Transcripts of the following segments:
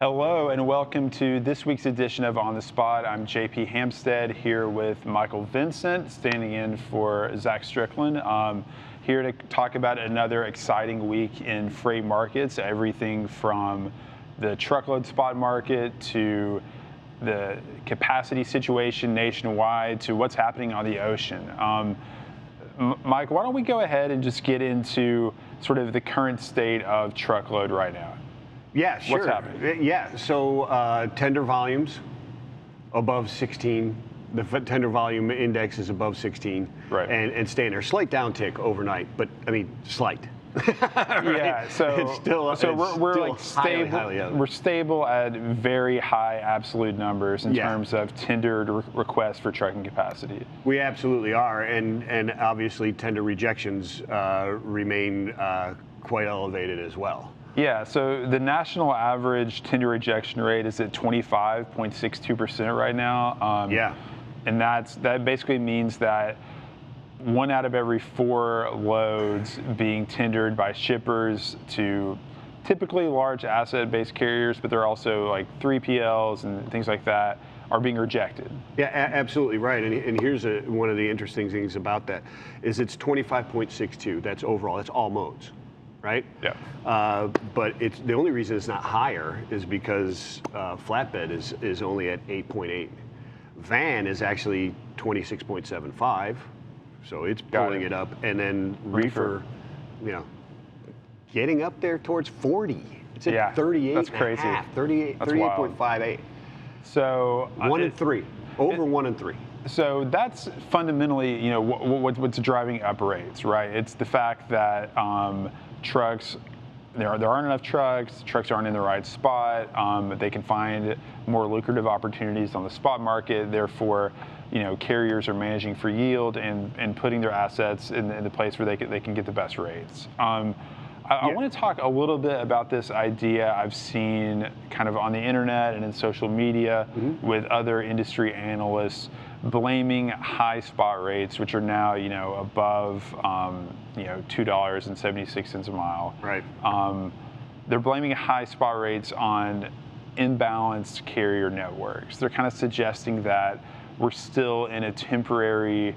Hello and welcome to this week's edition of On the Spot. I'm JP Hampstead here with Michael Vincent, standing in for Zach Strickland. Here to talk about another exciting week in freight markets, everything from the truckload spot market to the capacity situation nationwide to what's happening on the ocean. Mike, why don't we go ahead and just get into sort of the current state of truckload right now? Yeah, sure. What's happening? Yeah, so tender volumes above 16. The tender volume index is above 16, right? And staying there. Slight downtick overnight, but I mean slight. Right? Yeah, so it's still we're still like stable. highly we're stable at very high absolute numbers in terms of tendered requests for trucking capacity. We absolutely are, and obviously tender rejections remain quite elevated as well. Yeah, so the national average tender rejection rate is at 25.62% right now. And that basically means that 1 out of every 4 loads being tendered by shippers to typically large asset-based carriers, but they're also like 3PLs and things like that, are being rejected. Yeah, absolutely right. And here's one of the interesting things about that is it's 25.62. That's overall. That's all modes. Right? Yeah. But it's the only reason it's not higher is because flatbed is only at 8.8. Van is actually 26.75, so it's pulling it up, and then reefer, getting up there towards 40. It's at 38. That's crazy. 38.58. So 1 and 3, over 1 and 3. So that's fundamentally, what's driving up rates, right? It's the fact that trucks, there aren't enough trucks aren't in the right spot, they can find more lucrative opportunities on the spot market, therefore, carriers are managing for yield and putting their assets in the place where they can get the best rates. I want to talk a little bit about this idea I've seen kind of on the internet and in social media with other industry analysts blaming high spot rates, which are now, above, $2.76 a mile. Right. They're blaming high spot rates on imbalanced carrier networks. They're kind of suggesting that we're still in a temporary,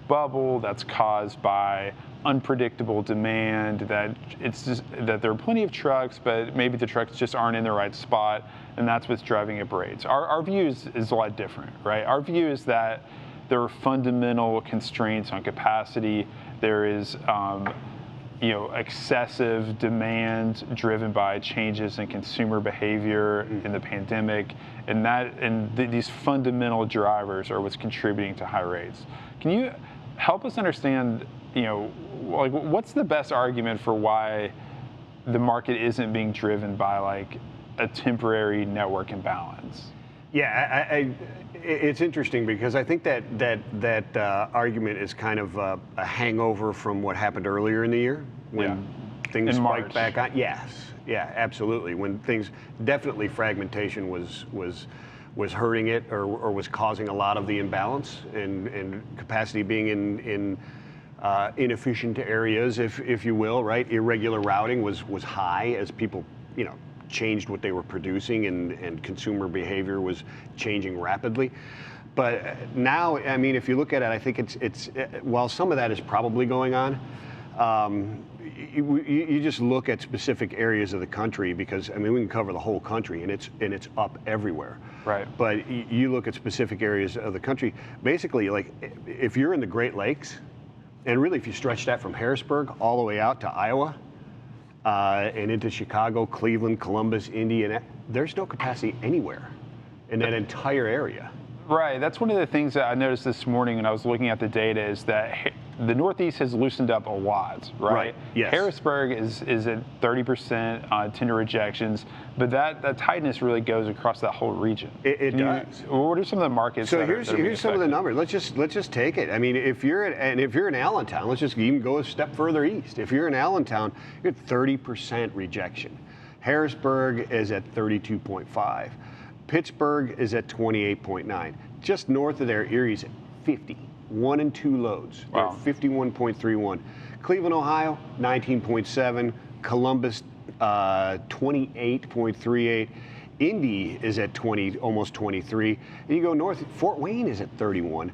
bubble that's caused by unpredictable demand, that it's just that there are plenty of trucks, but maybe the trucks just aren't in the right spot, and that's what's driving up rates. Our view is a lot different, right? Our view is that there are fundamental constraints on capacity. There is excessive demand driven by changes in consumer behavior in the pandemic, and these fundamental drivers are what's contributing to high rates. Can you help us understand, what's the best argument for why the market isn't being driven by like a temporary network imbalance? Yeah, it's interesting because I think that argument is kind of a hangover from what happened earlier in the year when things spiked back on. Yes, yeah, absolutely. When things definitely fragmentation was hurting it or was causing a lot of the imbalance and capacity being in inefficient areas, if you will, right? Irregular routing was high as people, changed what they were producing and consumer behavior was changing rapidly. But now, I mean, if you look at it, I think it's while some of that is probably going on, you just look at specific areas of the country because, I mean, we can cover the whole country and it's up everywhere. Right. But you look at specific areas of the country, basically, like if you're in the Great Lakes, and really if you stretch that from Harrisburg all the way out to Iowa, and into Chicago, Cleveland, Columbus, Indy, there's no capacity anywhere in that entire area. Right. That's one of the things that I noticed this morning when I was looking at the data is that the Northeast has loosened up a lot, right? Yes. Harrisburg is at 30% tender rejections, but that tightness really goes across that whole region. It does. What are some of the markets? So here's some of the numbers. Let's just take it. I mean, if you're in Allentown, let's just even go a step further east. If you're in Allentown, you're at 30% rejection. Harrisburg is at 32.5. Pittsburgh is at 28.9. Just north of there, Erie's at 50. 1 and 2 loads. Wow. They're 51.31. Cleveland, Ohio, 19.7. Columbus, 28.38. Indy is at 20, almost 23. And you go north, Fort Wayne is at 31.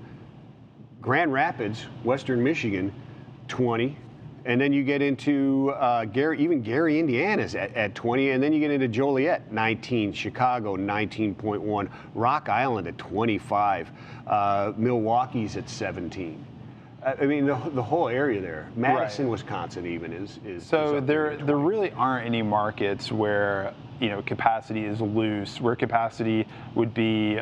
Grand Rapids, Western Michigan, 20. And then you get into Gary, Indiana is at 20. And then you get into Joliet, 19. Chicago, 19.1. Rock Island at 25. Milwaukee's at 17. I mean, the whole area there. Madison, right. Wisconsin even is so is there really aren't any markets where, you know, capacity is loose, where capacity would be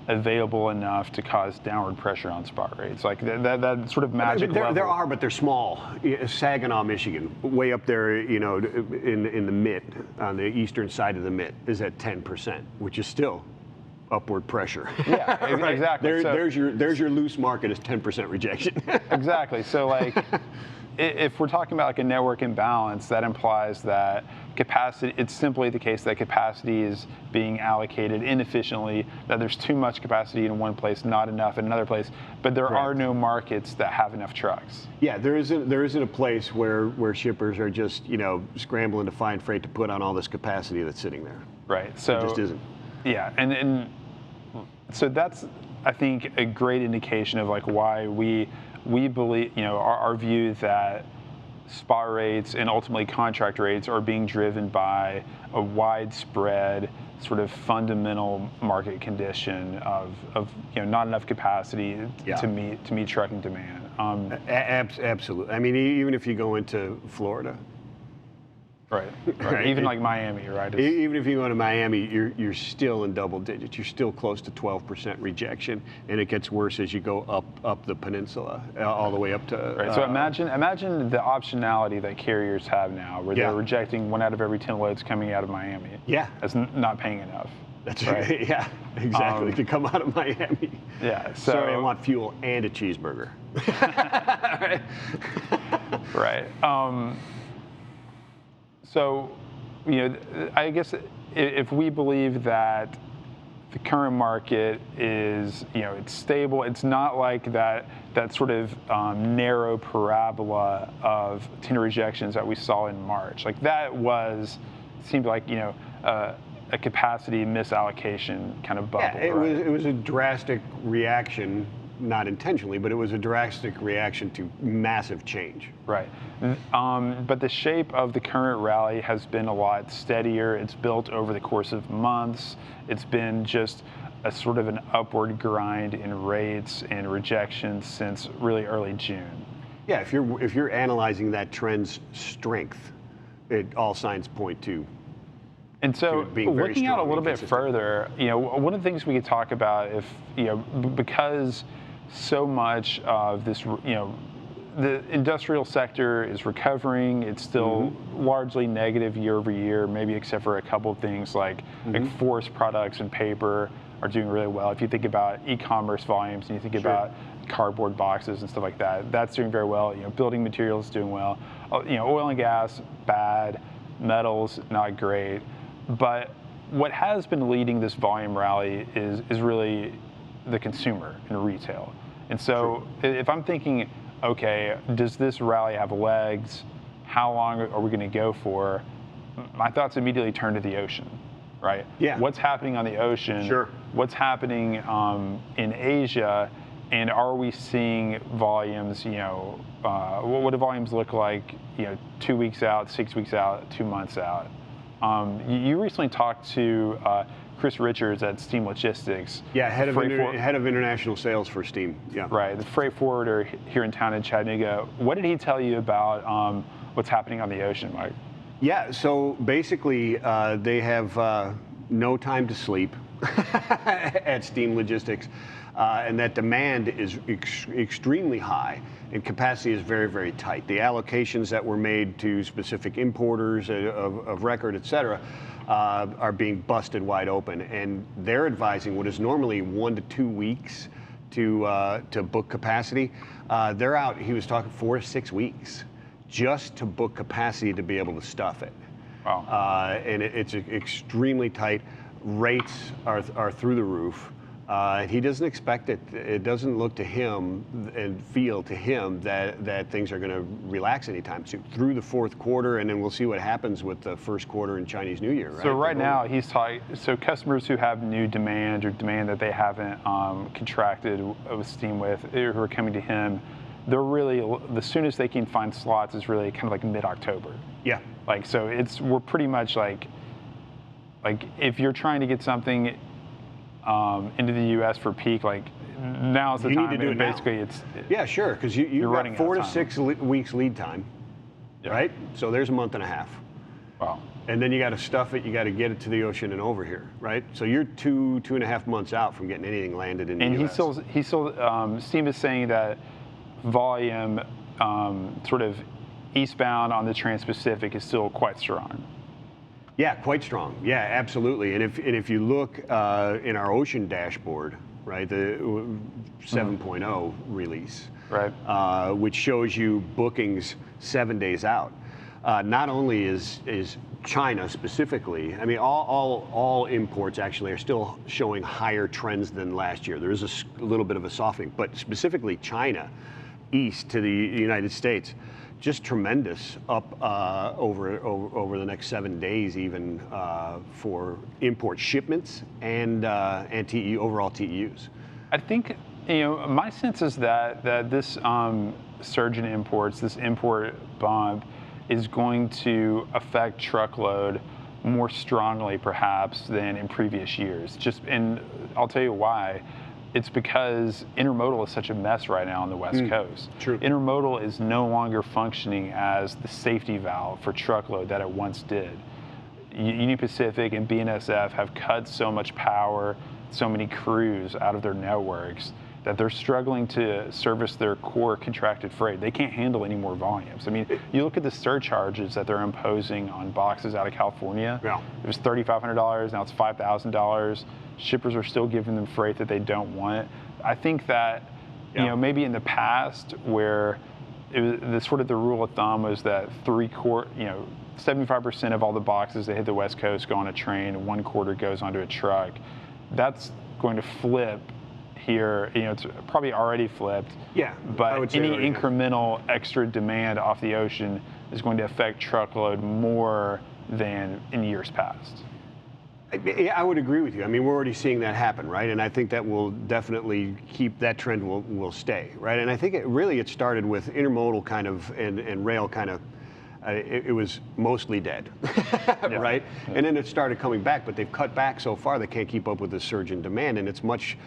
available enough to cause downward pressure on spot rates. Like that sort of magic level. There are, but they're small. Saginaw, Michigan, way up there, you know, in the Mitt, on the eastern side of the Mitt, is at 10%, which is still upward pressure. Yeah, right? Exactly. There's your loose market is 10% rejection. Exactly. So like, if we're talking about like a network imbalance, that implies that capacity, it's simply the case that capacity is being allocated inefficiently, that there's too much capacity in one place, not enough in another place, but there Correct. are no markets that have enough trucks. Yeah, there isn't a place where shippers are just, you know, scrambling to find freight to put on all this capacity that's sitting there. Right. So it just isn't. Yeah, and so that's, I think, a great indication of like why we believe, you know, our view that spot rates and ultimately contract rates are being driven by a widespread sort of fundamental market condition of you know, not enough capacity to meet trucking demand. Absolutely. I mean, even if you go into Florida. Right. Even like Miami, right? Even if you go to Miami, you're still in double digits. You're still close to 12% rejection, and it gets worse as you go up the peninsula, all the way up to. Right. So imagine the optionality that carriers have now, where they're rejecting 1 out of every 10 loads coming out of Miami. Yeah. As not paying enough. That's right. Yeah, exactly. To come out of Miami. Yeah. So sorry, I want fuel and a cheeseburger. Right. So, you know, I guess if we believe that the current market is, you know, it's stable, it's not like that sort of narrow parabola of tender rejections that we saw in March. Like that seemed like, you know, a capacity misallocation kind of bubble. Yeah, it was a drastic reaction. Not intentionally, but it was a drastic reaction to massive change. Right. But the shape of the current rally has been a lot steadier. It's built over the course of months. It's been just a sort of an upward grind in rates and rejections since really early June. Yeah, if you're analyzing that trend's strength, all signs point to. And so, looking out a little bit further, you know, one of the things we could talk about, if you know, because so much of this, you know, the industrial sector is recovering. It's still largely negative year over year, maybe except for a couple of things like forest products and paper are doing really well. If you think about e-commerce volumes and you think about cardboard boxes and stuff like that, that's doing very well. You know, building materials doing well. You know, oil and gas, bad. Metals, not great. But what has been leading this volume rally is really the consumer and retail. And so if I'm thinking, okay, does this rally have legs? How long are we going to go for? My thoughts immediately turn to the ocean, right? Yeah. What's happening on the ocean? Sure. What's happening in Asia? And are we seeing volumes, you know, what do volumes look like, you know, 2 weeks out, 6 weeks out, 2 months out? You recently talked to Chris Richards at Steam Logistics. Yeah, head of international sales for Steam. Yeah. Right, the freight forwarder here in town in Chattanooga. What did he tell you about what's happening on the ocean, Mike? Yeah, so basically they have no time to sleep at Steam Logistics, and that demand is extremely high and capacity is very, very tight. The allocations that were made to specific importers of record, et cetera, are being busted wide open, and they're advising what is normally 1 to 2 weeks to book capacity. They're out, he was talking 4 to 6 weeks just to book capacity to be able to stuff it. Wow. And it's extremely tight. Rates are through the roof. He doesn't expect it. It doesn't look to him and feel to him that things are going to relax anytime soon through the fourth quarter, and then we'll see what happens with the first quarter in Chinese New Year. Right? So right now he's talking. So customers who have new demand or demand that they haven't contracted with steam with, who are coming to him, they're really the soonest they can find slots is really kind of like mid-October. Yeah. Like so, we're pretty much like if you're trying to get something into the U.S. for peak, like now's the you time. Need to do it basically, now. it's yeah, sure, because you've got 4 to 6 weeks lead time, right? So there's a month and a half. Wow. And then you got to stuff it. You got to get it to the ocean and over here, right? So you're 2.5 months out from getting anything landed in the U.S. And he still Steam is saying that volume, sort of eastbound on the Transpacific, is still quite strong. Yeah, quite strong. Yeah, absolutely. And if you look in our ocean dashboard, right, the 7.0 release, right, which shows you bookings 7 days out. Not only is China specifically, I mean, all imports actually are still showing higher trends than last year. There is a little bit of a softening, but specifically China, east to the United States, just tremendous up over the next 7 days, even for import shipments and overall TEUs. I think my sense is that this surge in imports, this import bump, is going to affect truckload more strongly, perhaps, than in previous years. And I'll tell you why. It's because intermodal is such a mess right now on the West Coast. True. Intermodal is no longer functioning as the safety valve for truckload that it once did. Union Pacific and BNSF have cut so much power, so many crews out of their networks that they're struggling to service their core contracted freight. They can't handle any more volumes. I mean, you look at the surcharges that they're imposing on boxes out of California. Yeah. It was $3,500, now it's $5,000. Shippers are still giving them freight that they don't want. I think that, maybe in the past where the rule of thumb was that 75% of all the boxes that hit the West Coast go on a train, 1/4 goes onto a truck. That's going to flip here. It's probably already flipped. Yeah. But any incremental extra demand off the ocean is going to affect truckload more than in years past. Yeah, I would agree with you. I mean, we're already seeing that happen, right? And I think that will definitely that trend will stay, right? And I think it started with intermodal kind of and rail kind of. It was mostly dead, right? Yeah. And then it started coming back, but they've cut back so far they can't keep up with the surge in demand, and it's much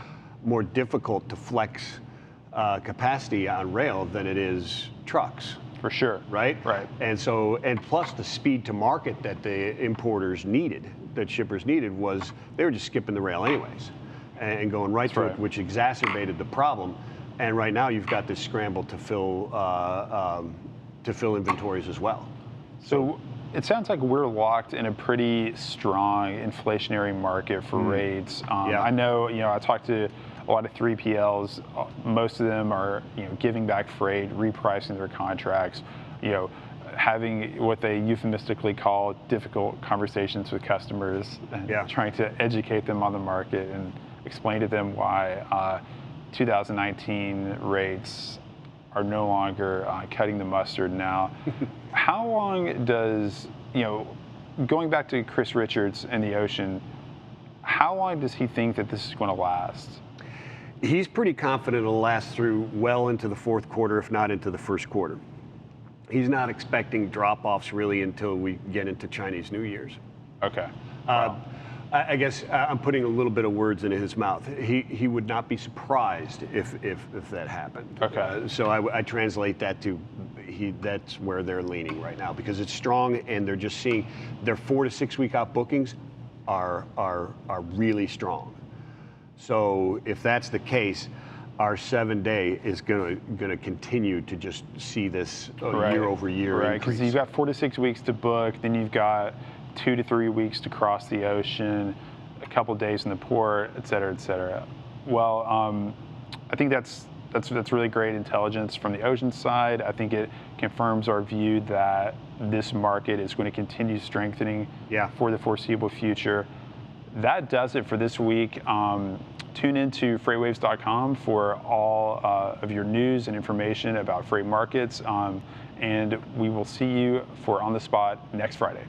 more difficult to flex capacity on rail than it is trucks. For sure. Right? Right. And plus the speed to market that the importers needed, that shippers needed, was they were just skipping the rail anyways and going right through it, which exacerbated the problem. And right now you've got this scramble to fill inventories as well. So it sounds like we're locked in a pretty strong inflationary market for rates. I know, I talked to a lot of 3PLs. Most of them are, giving back freight, repricing their contracts, having what they euphemistically call difficult conversations with customers, and trying to educate them on the market and explain to them why 2019 rates are no longer cutting the mustard now. How long does, going back to Chris Richards and the ocean, how long does he think that this is going to last? He's pretty confident it'll last through well into the fourth quarter, if not into the first quarter. He's not expecting drop-offs really until we get into Chinese New Year's. Okay. Wow. I guess I'm putting a little bit of words into his mouth. He would not be surprised if that happened. Okay. So I translate that to that's where they're leaning right now, because it's strong and they're just seeing their 4 to 6 week out bookings are really strong. So if that's the case, our 7-day is going to continue to just see this year over year increase. Right, because you've got 4 to 6 weeks to book, then you've got 2 to 3 weeks to cross the ocean, a couple days in the port, et cetera, et cetera. Well, I think that's really great intelligence from the ocean side. I think it confirms our view that this market is going to continue strengthening for the foreseeable future. That does it for this week. tune into FreightWaves.com for all of your news and information about freight markets. And we will see you for On the Spot next Friday.